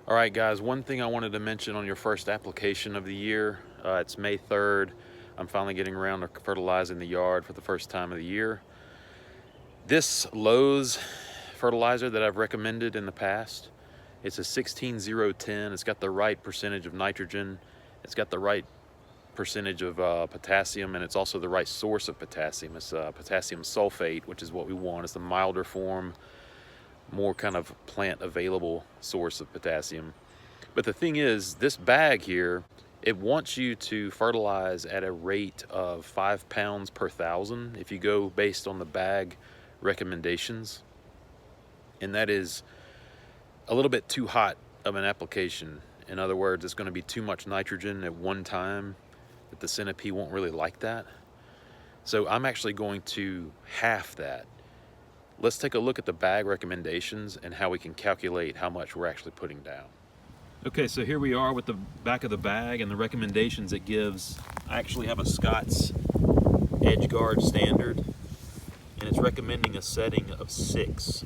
All right, guys, one thing I wanted to mention on your first application of the year, it's May 3rd. I'm finally getting around to fertilizing the yard for the first time of the year. This Lowe's fertilizer that I've recommended in the past, it's a 16010. It's got the right percentage of nitrogen. It's got the right percentage of potassium, and it's also the right source of potassium. It's potassium sulfate, which is what we want. It's the milder form, more kind of plant available source of potassium. But the thing is, this bag here, it wants you to fertilize at a rate of 5 pounds per thousand if you go based on the bag recommendations. And that is a little bit too hot of an application. In other words, it's going to be too much nitrogen at one time that the Centipede won't really like that. So I'm actually going to half that. Let's take a look at the bag recommendations and how we can calculate how much we're actually putting down. Okay, so here we are with the back of the bag and the recommendations it gives. I actually have a Scott's Edge Guard standard, and it's recommending a setting of 6.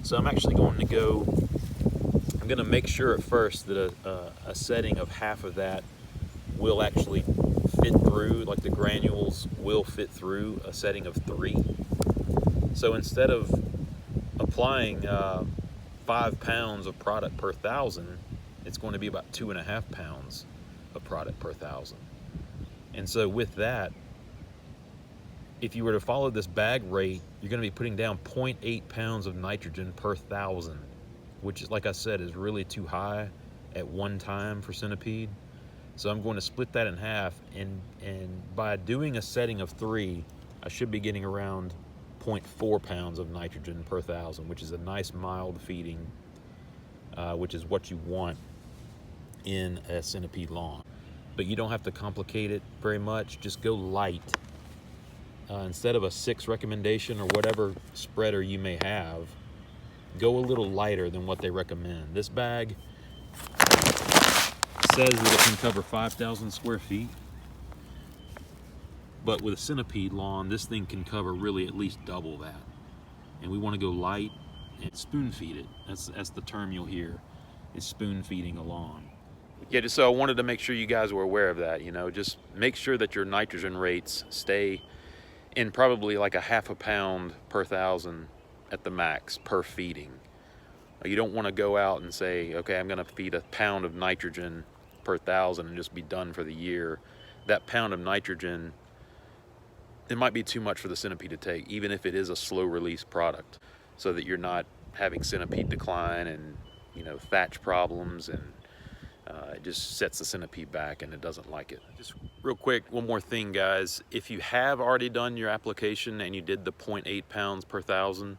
So I'm actually going to make sure at first that a setting of half of that will actually fit through, like the granules will fit through a setting of 3. So instead of applying 5 pounds of product per thousand, it's going to be about 2.5 pounds of product per thousand. And so with that, if you were to follow this bag rate, you're going to be putting down 0.8 pounds of nitrogen per thousand, which is, like I said, is really too high at one time for Centipede. So I'm going to split that in half, and by doing a setting of 3, I should be getting around 0.4 pounds of nitrogen per thousand, which is a nice mild feeding, which is what you want in a Centipede lawn. But you don't have to complicate it very much. Just go light. Instead of a 6 recommendation or whatever spreader you may have, go a little lighter than what they recommend. This bag says that it can cover 5,000 square feet, but with a Centipede lawn, this thing can cover really at least double that. And we want to go light and spoon feed it. That's the term you'll hear, is spoon feeding a lawn. Yeah, just so I wanted to make sure you guys were aware of that. Just make sure that your nitrogen rates stay in probably like a half a pound per thousand at the max per feeding. You don't want to go out and say, okay, I'm going to feed a pound of nitrogen per thousand and just be done for the year. That pound of nitrogen, it might be too much for the Centipede to take, even if it is a slow release product, so that you're not having Centipede decline and thatch problems, and it just sets the Centipede back and it doesn't like it. Just real quick, one more thing, guys. If you have already done your application and you did the 0.8 pounds per thousand,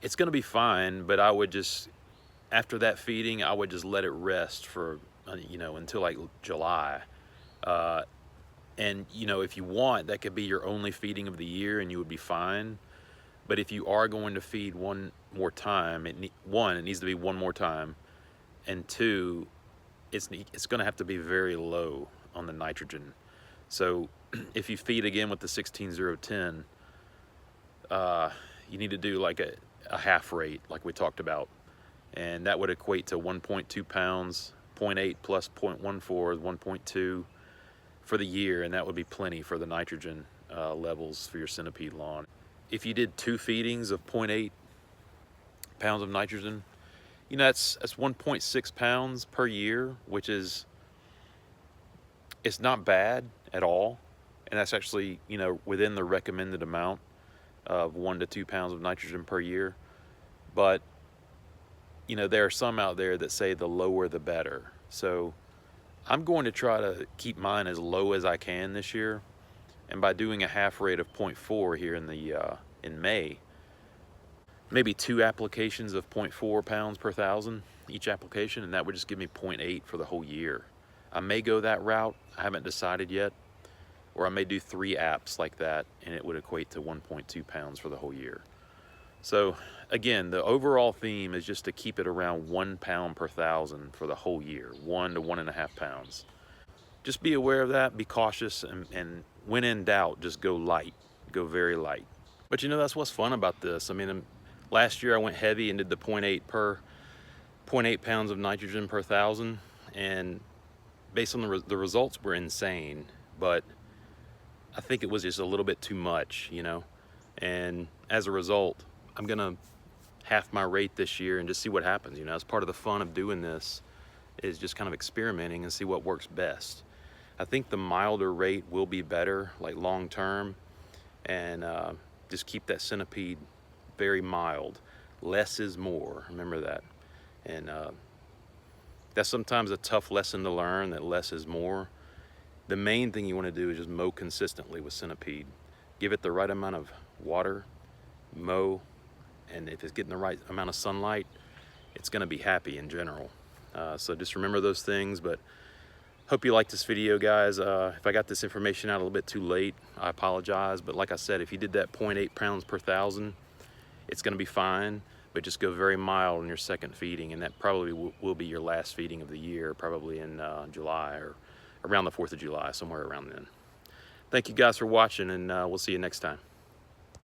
it's going to be fine, but I would just, after that feeding, I would just let it rest for until like July. And if you want, that could be your only feeding of the year and you would be fine. But if you are going to feed one more time, it needs to be one more time, and 2, it's going to have to be very low on the nitrogen. So if you feed again with the 16010, you need to do like a half rate, like we talked about, and that would equate to 1.2 pounds. 0.8 plus 0.14 is 1.2 for the year, and that would be plenty for the nitrogen levels for your Centipede lawn. If you did 2 feedings of 0.8 pounds of nitrogen, that's 1.6 pounds per year, which is, it's not bad at all, and that's actually within the recommended amount of 1 to 2 pounds of nitrogen per year. But there are some out there that say the lower the better. So I'm going to try to keep mine as low as I can this year, and by doing a half rate of 0.4 here in May, maybe 2 applications of 0.4 pounds per thousand each application, and that would just give me 0.8 for the whole year. I may go that route, I haven't decided yet, or I may do 3 apps like that, and it would equate to 1.2 pounds for the whole year. So again, the overall theme is just to keep it around 1 pound per thousand for the whole year, 1 to 1.5 pounds. Just be aware of that, be cautious, and when in doubt, just go light, go very light. But that's what's fun about this. I mean, last year I went heavy and did the 0.8 per. 0.8 pounds of nitrogen per thousand, and based on the results were insane, but I think it was just a little bit too much, you know. And as a result, I'm gonna half my rate this year and just see what happens. You know, as part of the fun of doing this is just kind of experimenting and see what works best. I think the milder rate will be better, like long term, and just keep that centipede very mild. Less is more, remember that. And that's sometimes a tough lesson to learn, that less is more. The main thing you want to do is just mow consistently with centipede. Give it the right amount of water, mow, and if it's getting the right amount of sunlight, it's going to be happy in general. So just remember those things. But hope you liked this video, guys. If I got this information out a little bit too late, I apologize. But like I said, if you did that 0.8 pounds per thousand, it's going to be fine. But just go very mild in your second feeding, and that probably will be your last feeding of the year, probably in July or around the 4th of July, somewhere around then. Thank you guys for watching, and we'll see you next time.